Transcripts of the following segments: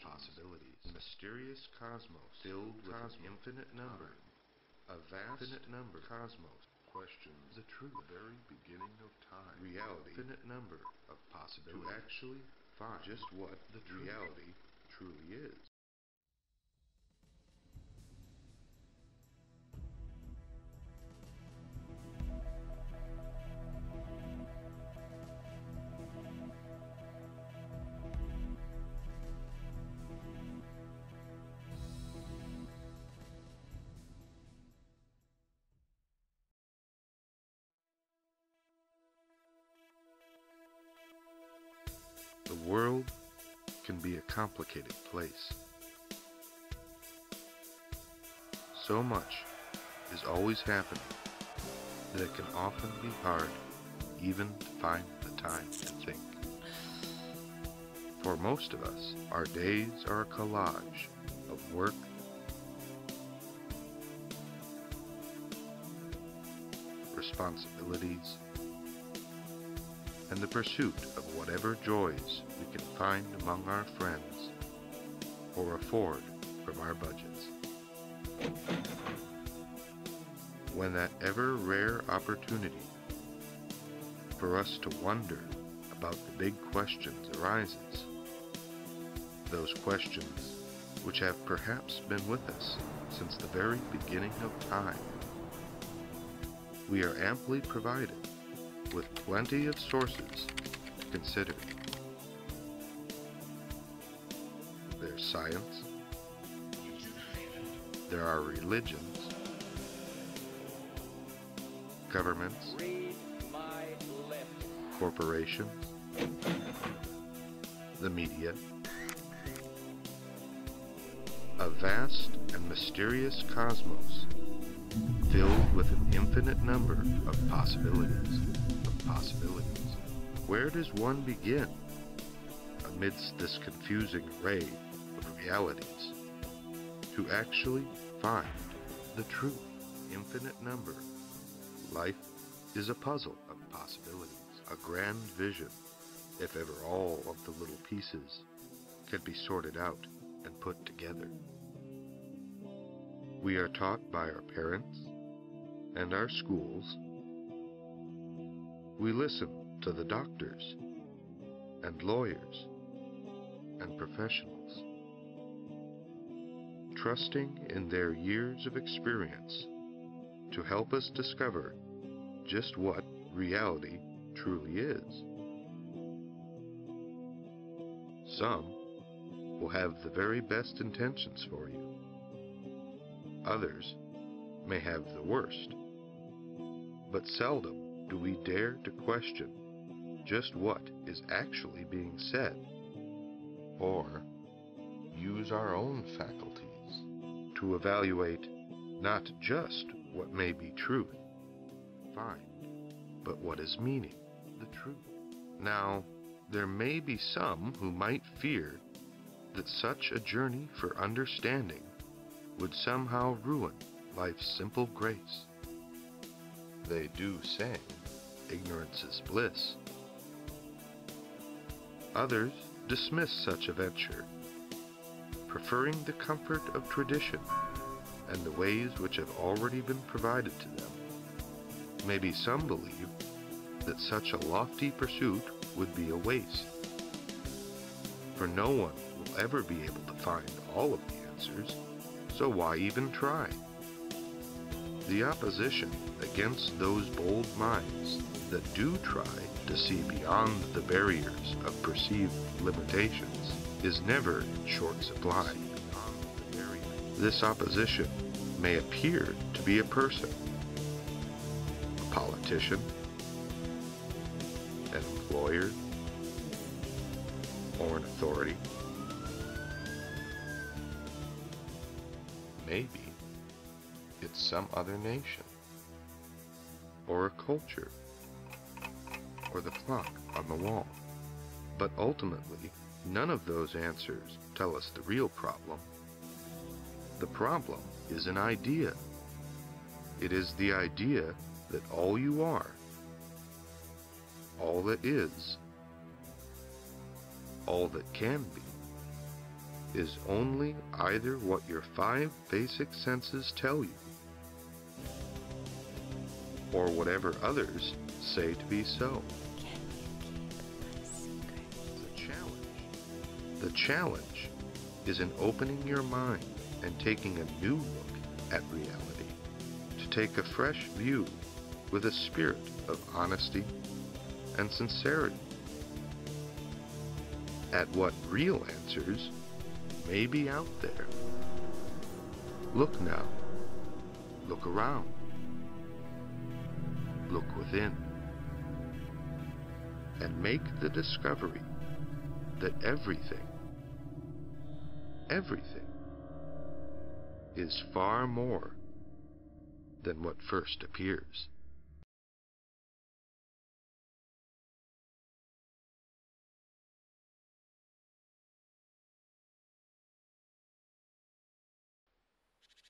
possibilities, mysterious cosmos filled with an infinite number, a vast infinite number cosmos, questions, the truth, the very beginning of time, reality, infinite number of possibilities, to actually find just what the reality truly is. The world can be a complicated place. So much is always happening that it can often be hard even to find the time to think. For most of us, our days are a collage of work, responsibilities, and the pursuit of whatever joys we can find among our friends or afford from our budgets. When that ever rare opportunity for us to wonder about the big questions arises, those questions which have perhaps been with us since the very beginning of time, we are amply provided with plenty of sources to consider. There's science, there are religions, governments, corporations, the media, a vast and mysterious cosmos filled with an infinite number of possibilities. Where does one begin amidst this confusing array of realities to actually find the truth? Infinite number. Life is a puzzle of possibilities, a grand vision, if ever all of the little pieces can be sorted out and put together. We are taught by our parents and our schools. We listen to the doctors and lawyers and professionals, trusting in their years of experience to help us discover just what reality truly is. Some will have the very best intentions for you. Others may have the worst. But seldom do we dare to question just what is actually being said, or use our own faculties to evaluate not just what may be truth, fine, but what is meaning, the truth. Now, there may be some who might fear that such a journey for understanding would somehow ruin life's simple grace. They do say, ignorance is bliss. Others dismiss such a venture, preferring the comfort of tradition and the ways which have already been provided to them. Maybe some believe that such a lofty pursuit would be a waste, for no one will ever be able to find all of the answers, so why even try? The opposition against those bold minds that do try to see beyond the barriers of perceived limitations is never in short supply. This opposition may appear to be a person, a politician, an employer, or an authority. Maybe it's some other nation, or a culture, or the clock on the wall. But ultimately, none of those answers tell us the real problem. The problem is an idea. It is the idea that all you are, all that is, all that can be, is only either what your 5 basic senses tell you, or whatever others say to be so. The challenge is in opening your mind and taking a new look at reality, to take a fresh view with a spirit of honesty and sincerity at what real answers may be out there. Look now. Look around. Look within. And make the discovery that everything is far more than what first appears.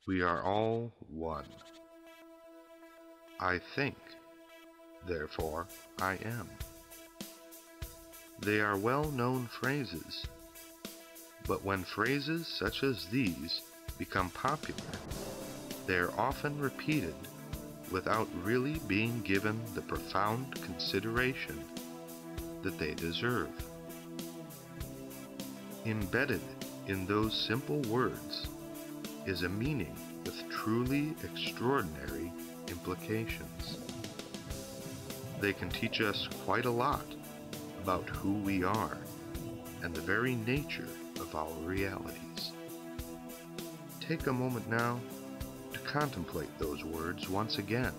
We are all one. I think, therefore I am. They are well-known phrases, but when phrases such as these become popular, they are often repeated without really being given the profound consideration that they deserve. Embedded in those simple words is a meaning with truly extraordinary implications. They can teach us quite a lot about who we are and the very nature of our realities. Take a moment now to contemplate those words once again.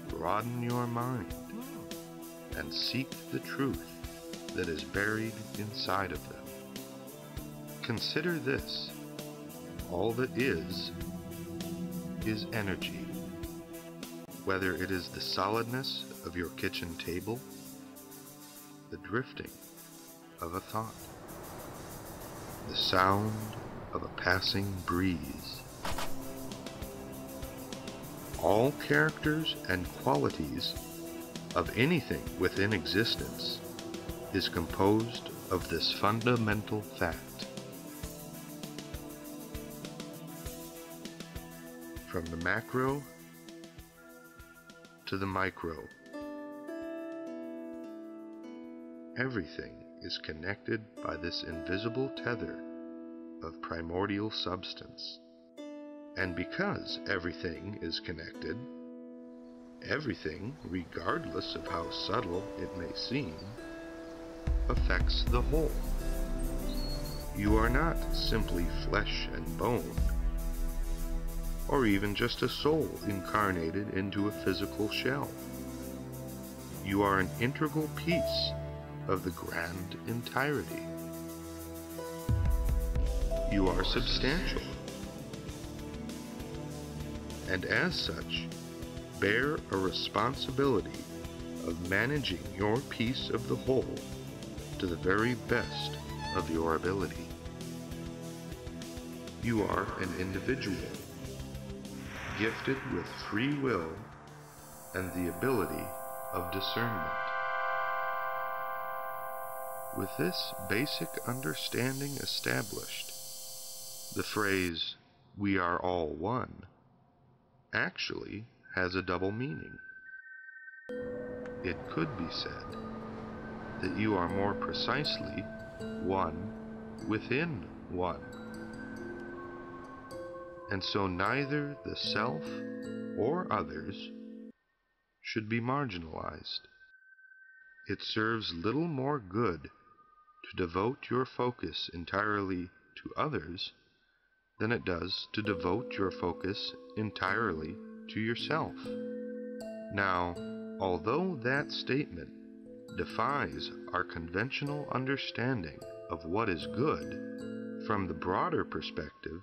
Broaden your mind and seek the truth that is buried inside of them. Consider this: all that is energy. Whether it is the solidness of your kitchen table, the drifting of a thought, the sound of a passing breeze. All characters and qualities of anything within existence is composed of this fundamental fact. From the macro to the micro, everything is connected by this invisible tether of primordial substance. And because everything is connected, everything, regardless of how subtle it may seem, affects the whole. You are not simply flesh and bone, or even just a soul incarnated into a physical shell. You are an integral piece of the grand entirety. You are substantial, and as such, bear a responsibility of managing your piece of the whole to the very best of your ability. You are an individual, gifted with free will and the ability of discernment. With this basic understanding established, the phrase, "we are all one," actually has a double meaning. It could be said that you are more precisely one within one. And so neither the self or others should be marginalized. It serves little more good to devote your focus entirely to others than it does to devote your focus entirely to yourself. Now, although that statement defies our conventional understanding of what is good, from the broader perspective,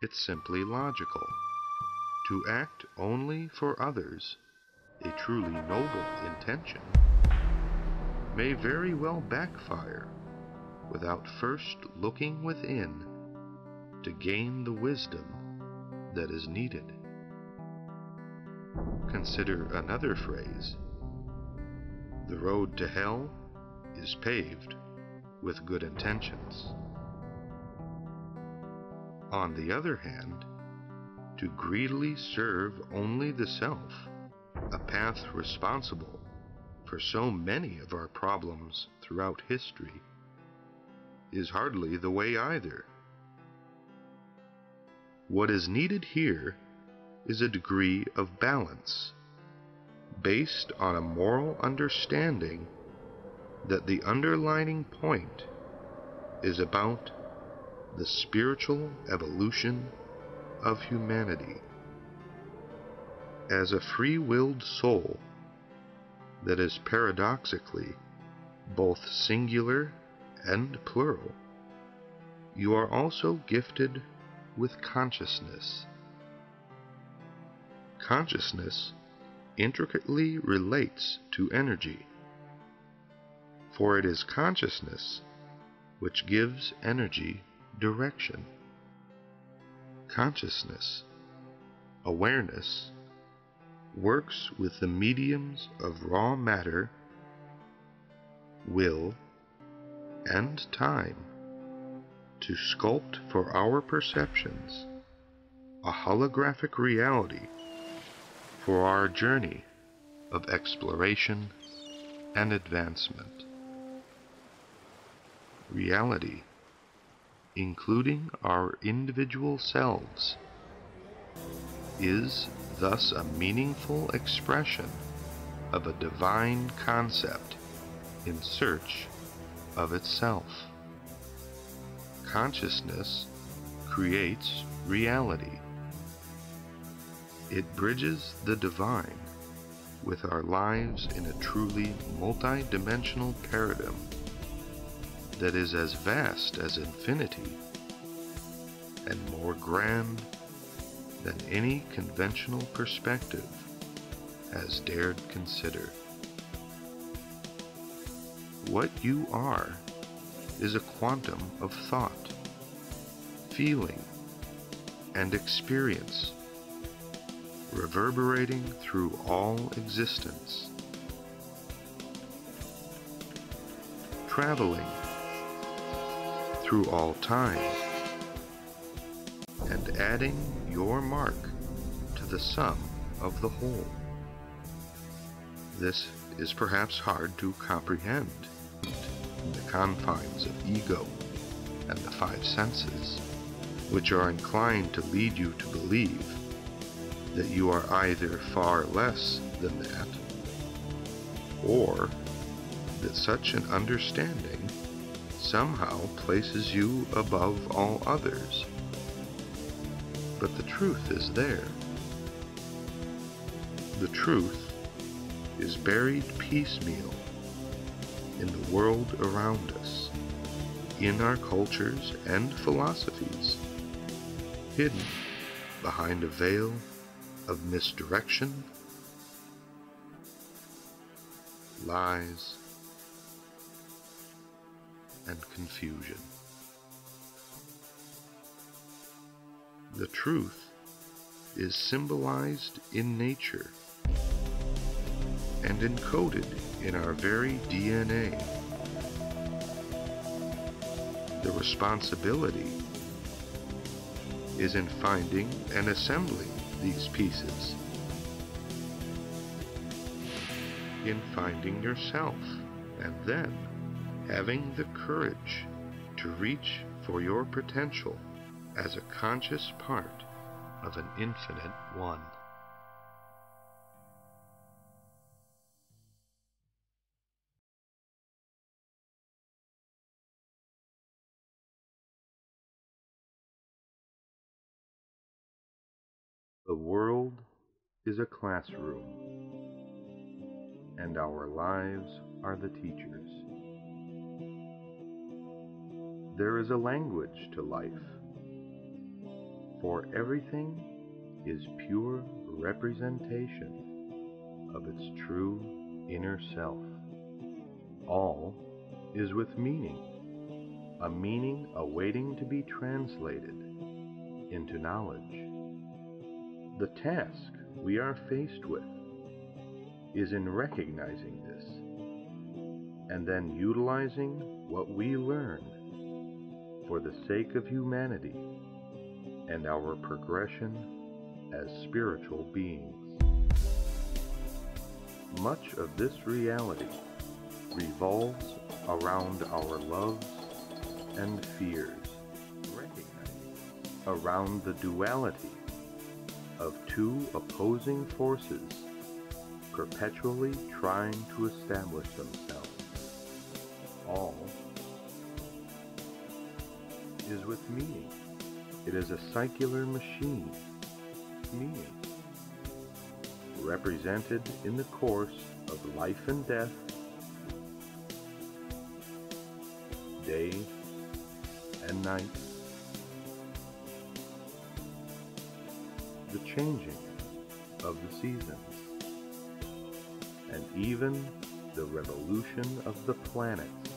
it's simply logical. To act only for others, a truly noble intention, may very well backfire without first looking within to gain the wisdom that is needed. Consider another phrase: the road to hell is paved with good intentions. On the other hand, to greedily serve only the self, a path responsible for so many of our problems throughout history, is hardly the way either. What is needed here is a degree of balance, based on a moral understanding that the underlining point is about the spiritual evolution of humanity. As a free-willed soul that is paradoxically both singular and plural, you are also gifted with consciousness. Consciousness intricately relates to energy, for it is consciousness which gives energy direction. Consciousness, awareness, works with the mediums of raw matter, will, and time to sculpt for our perceptions a holographic reality for our journey of exploration and advancement. Reality, including our individual selves, is thus a meaningful expression of a divine concept in search of itself. Consciousness creates reality. It bridges the divine with our lives in a truly multi-dimensional paradigm that is as vast as infinity and more grand than any conventional perspective has dared consider. What you are is a quantum of thought, feeling, and experience, reverberating through all existence, traveling through all time, and adding your mark to the sum of the whole. This is perhaps hard to comprehend in the confines of ego and the five senses, which are inclined to lead you to believe that you are either far less than that, or that such an understanding somehow places you above all others. But the truth is there. The truth is buried piecemeal in the world around us, in our cultures and philosophies, hidden behind a veil of misdirection, lies, and confusion. The truth is symbolized in nature and encoded in our very DNA. The responsibility is in finding and assembling these pieces, in finding yourself, and then having the courage to reach for your potential as a conscious part of an infinite one. The world is a classroom, and our lives are the teachers. There is a language to life, for everything is pure representation of its true inner self. All is with meaning, a meaning awaiting to be translated into knowledge. The task we are faced with is in recognizing this, and then utilizing what we learn for the sake of humanity and our progression as spiritual beings. Much of this reality revolves around our loves and fears, around the duality of two opposing forces perpetually trying to establish themselves. All is with meaning. It is a circular machine, meaning, represented in the course of life and death, day and night, the changing of the seasons, and even the revolution of the planets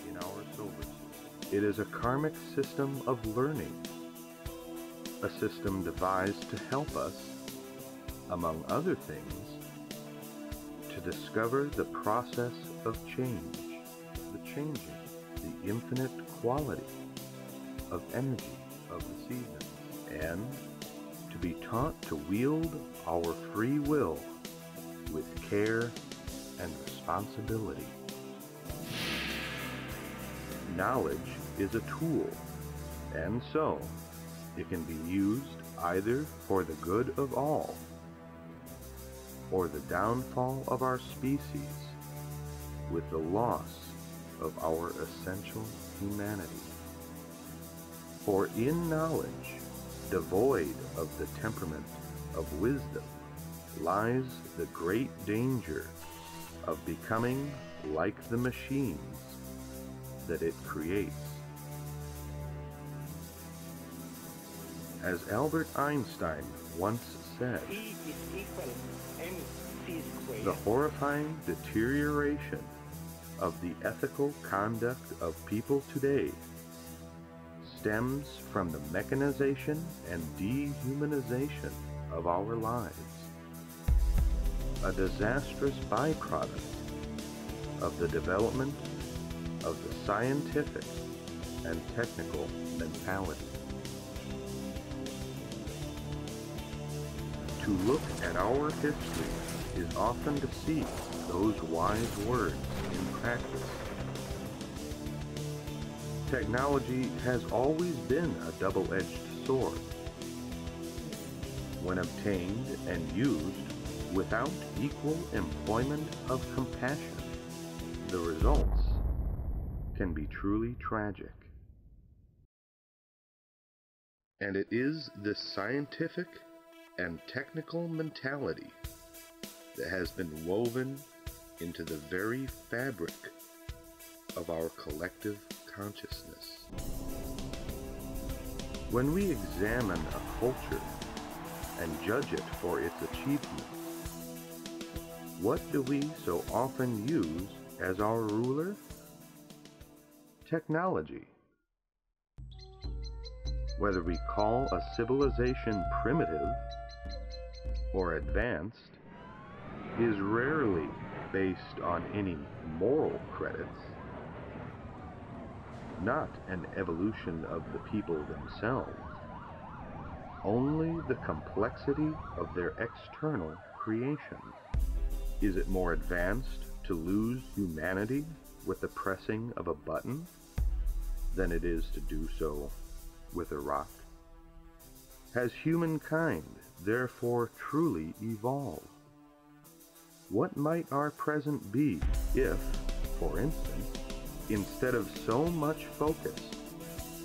in our solar system. It is a karmic system of learning, a system devised to help us, among other things, to discover the process of change, the changing, the infinite quality of energy of the seasons, and to be taught to wield our free will with care and responsibility. Knowledge is a tool, and so it can be used either for the good of all or the downfall of our species with the loss of our essential humanity. For in knowledge, devoid of the temperament of wisdom, lies the great danger of becoming like the machines that it creates. As Albert Einstein once said, E is equal mc squared. the horrifying deterioration of the ethical conduct of people today stems from the mechanization and dehumanization of our lives, a disastrous byproduct of the development of the scientific and technical mentality. To look at our history is often to see those wise words in practice. Technology has always been a double-edged sword. When obtained and used without equal employment of compassion, the results can be truly tragic. And it is this scientific and technical mentality that has been woven into the very fabric of our collective consciousness. When we examine a culture and judge it for its achievements, what do we so often use as our ruler? Technology. Whether we call a civilization primitive or advanced is rarely based on any moral credits, not an evolution of the people themselves, only the complexity of their external creation. Is it more advanced to lose humanity with the pressing of a button than it is to do so with a rock? Has humankind therefore truly evolved? What might our present be if, for instance, instead of so much focus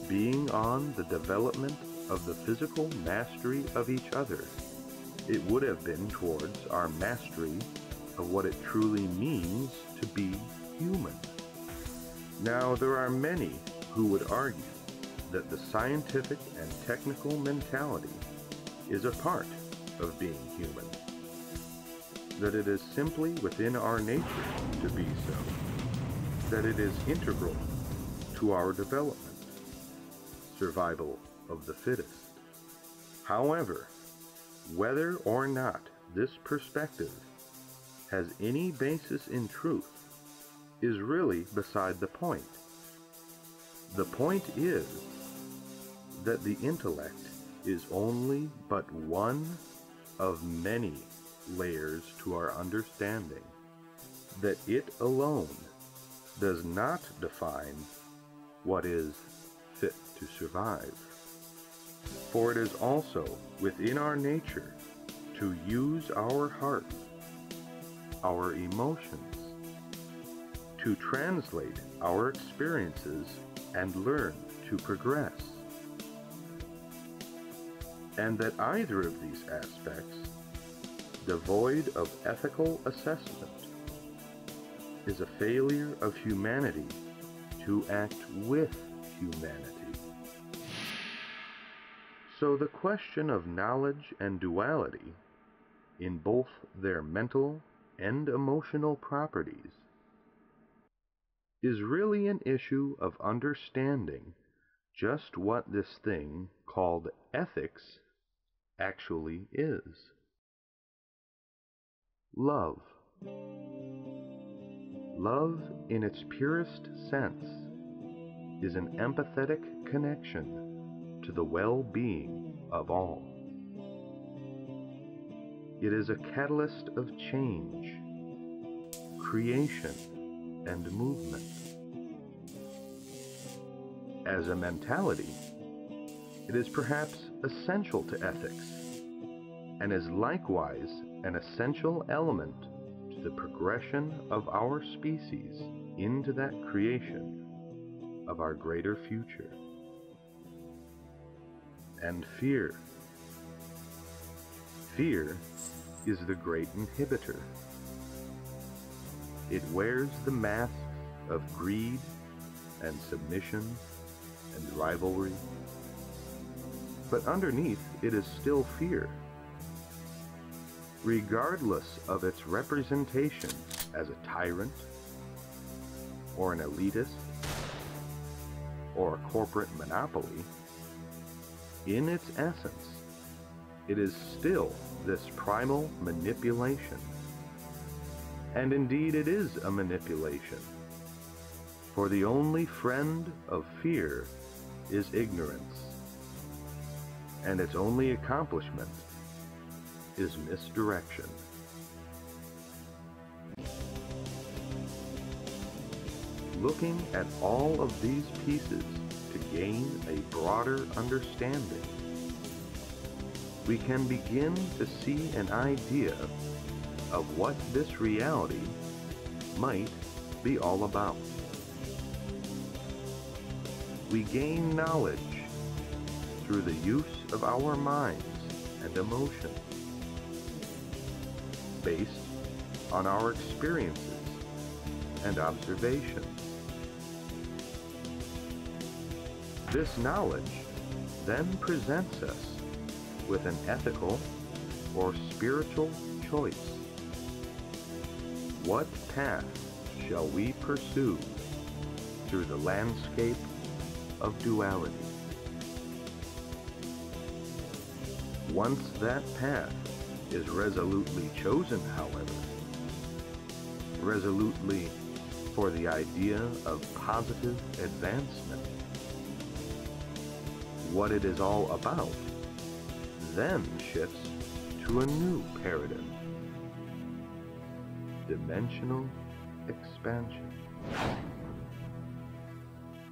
being on the development of the physical mastery of each other, it would have been towards our mastery of what it truly means to be human? Now, there are many who would argue that the scientific and technical mentality is a part of being human, that it is simply within our nature to be so, that it is integral to our development, survival of the fittest. However, whether or not this perspective has any basis in truth is really beside the point. The point is that the intellect is only but one of many layers to our understanding, that it alone does not define what is fit to survive. For it is also within our nature to use our heart, our emotions, to translate our experiences and learn to progress. And that either of these aspects, devoid of ethical assessment, is a failure of humanity to act with humanity. So the question of knowledge and duality, in both their mental and emotional properties, is really an issue of understanding just what this thing called ethics actually is. Love. Love, in its purest sense, is an empathetic connection to the well-being of all. It is a catalyst of change, creation, and movement. As a mentality, it is perhaps essential to ethics, and is likewise an essential element to the progression of our species into that creation of our greater future. And fear. Fear is the great inhibitor. It wears the mask of greed and submission and rivalry, but underneath it is still fear. Regardless of its representation as a tyrant, or an elitist, or a corporate monopoly, in its essence, it is still this primal manipulation. And indeed it is a manipulation, for the only friend of fear is ignorance, and its only accomplishment is misdirection. Looking at all of these pieces to gain a broader understanding, we can begin to see an idea of what this reality might be all about. We gain knowledge through the use of our minds and emotions, based on our experiences and observations. This knowledge then presents us with an ethical or spiritual choice. What path shall we pursue through the landscape of duality? Once that path is resolutely chosen, however, resolutely for the idea of positive advancement, what it is all about then shifts to a new paradigm: dimensional expansion.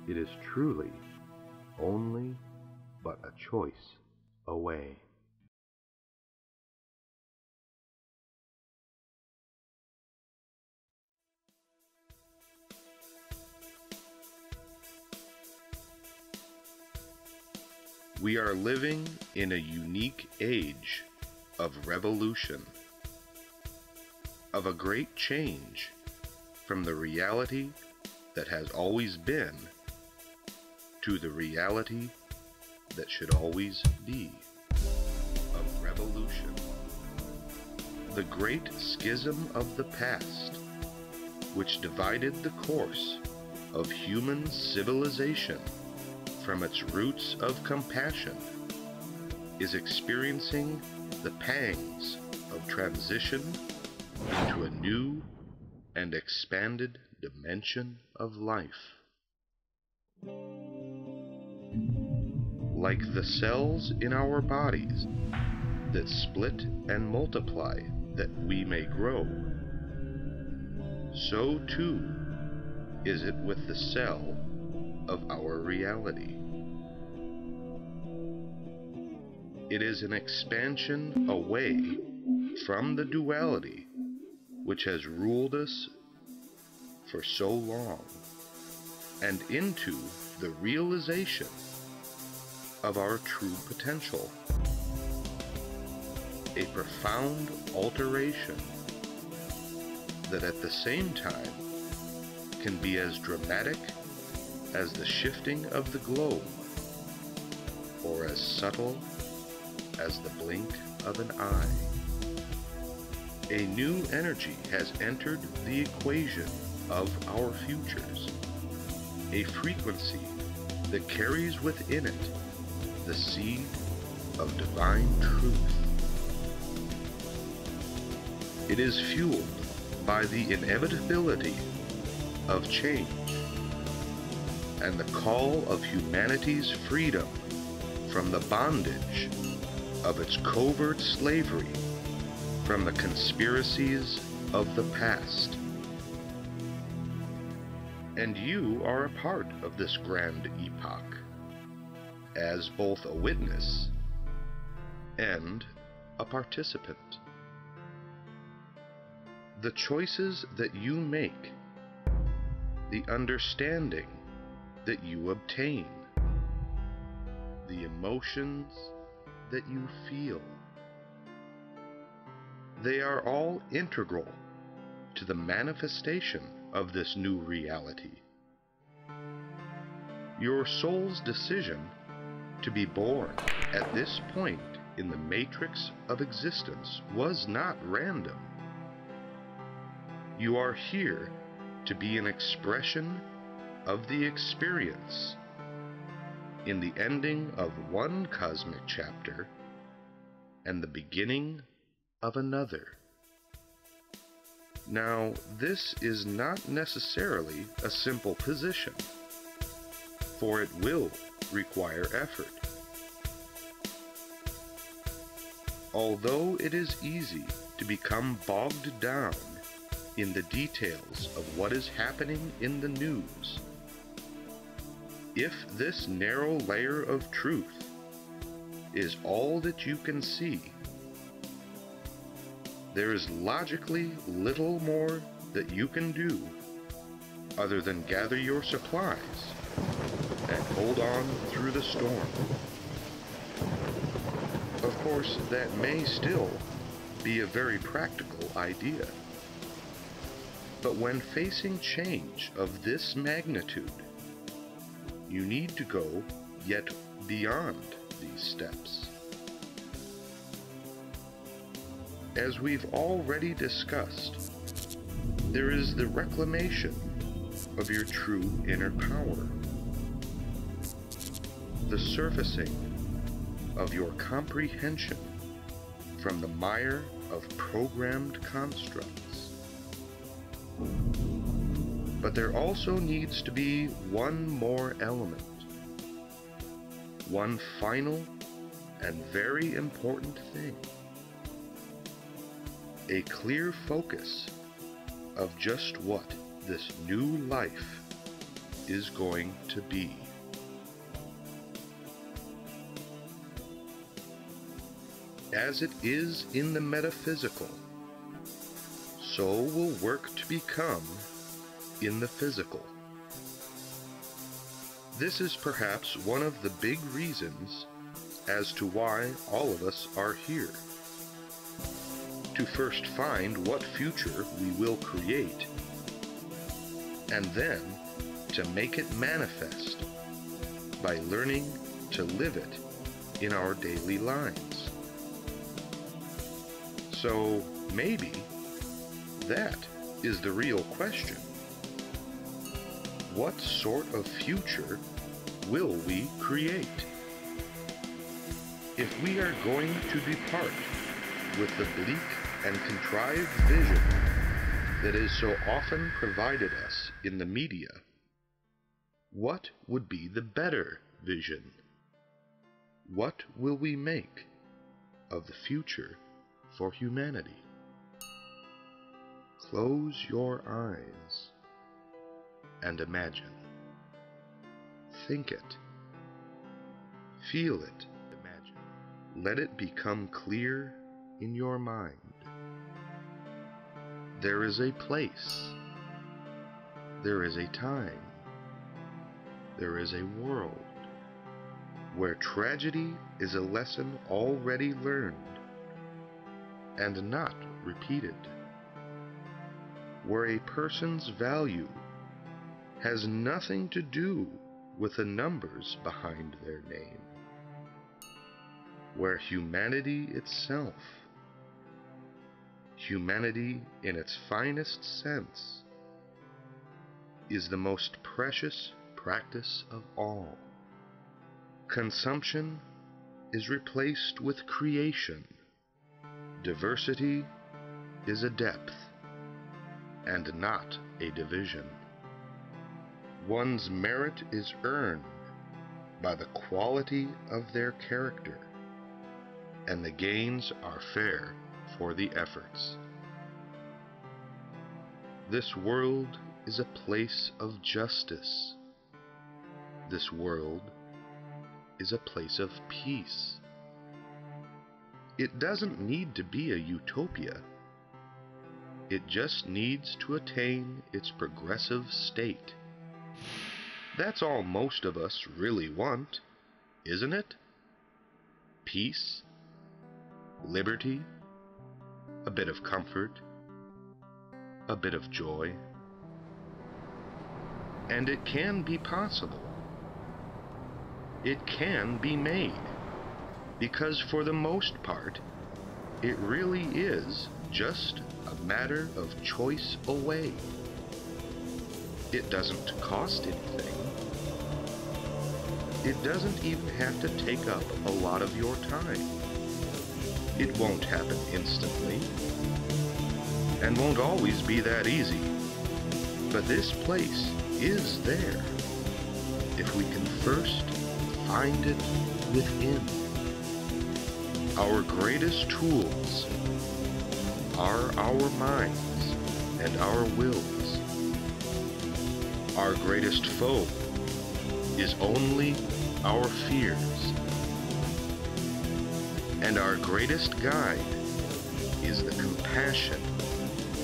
It is truly only but a choice away. We are living in a unique age of revolution, of a great change from the reality that has always been to the reality that should always be, of revolution. The great schism of the past, which divided the course of human civilization from its roots of compassion, is experiencing the pangs of transition into a new and expanded dimension of life. like the cells in our bodies that split and multiply that we may grow, so too is it with the cell of our reality. It is an expansion away from the duality which has ruled us for so long, and into the realization of our true potential. A profound alteration that at the same time can be as dramatic as the shifting of the globe, or as subtle as the blink of an eye. A new energy has entered the equation of our futures, a frequency that carries within it the seed of divine truth. It is fueled by the inevitability of change and the call of humanity's freedom from the bondage of its covert slavery from the conspiracies of the past. And you are a part of this grand epoch, as both a witness and a participant. The choices that you make, the understanding that you obtain, the emotions that you feel, they are all integral to the manifestation of this new reality. Your soul's decision to be born at this point in the matrix of existence was not random. You are here to be an expression of the experience in the ending of one cosmic chapter and the beginning of another. Now, this is not necessarily a simple position, for it will require effort. Although it is easy to become bogged down in the details of what is happening in the news, if this narrow layer of truth is all that you can see, there is logically little more that you can do other than gather your supplies and hold on through the storm. Of course, that may still be a very practical idea. But when facing change of this magnitude, you need to go yet beyond these steps. As we've already discussed, there is the reclamation of your true inner power, the surfacing of your comprehension from the mire of programmed constructs. But there also needs to be one more element, one final and very important thing. A clear focus of just what this new life is going to be. As it is in the metaphysical, so will work to become in the physical. This is perhaps one of the big reasons as to why all of us are here. To first find what future we will create, and then to make it manifest by learning to live it in our daily lives. So maybe that is the real question. What sort of future will we create? If we are going to depart with the bleak and contrived vision that is so often provided us in the media, what would be the better vision? What will we make of the future for humanity? Close your eyes and imagine. Think it. Feel it. Imagine. Let it become clear in your mind. There is a place. There is a time. There is a world where tragedy is a lesson already learned and not repeated, where a person's value has nothing to do with the numbers behind their name, where humanity itself, humanity in its finest sense, is the most precious practice of all. Consumption is replaced with creation. Diversity is a depth and not a division. One's merit is earned by the quality of their character, and the gains are fair for the efforts. This world is a place of justice. This world is a place of peace. It doesn't need to be a utopia. It just needs to attain its progressive state. That's all most of us really want, isn't it? Peace, liberty, a bit of comfort, a bit of joy. And it can be possible. It can be made, because for the most part, it really is just a matter of choice away. It doesn't cost anything. It doesn't even have to take up a lot of your time. It won't happen instantly, and won't always be that easy. But this place is there, if we can first find it within. Our greatest tools are our minds and our wills. Our greatest foe is only our fears. And our greatest guide is the compassion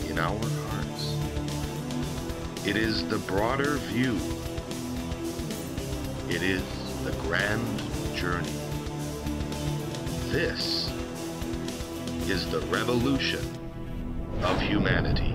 in our hearts. It is the broader view. It is the grand journey. This is the revolution of humanity.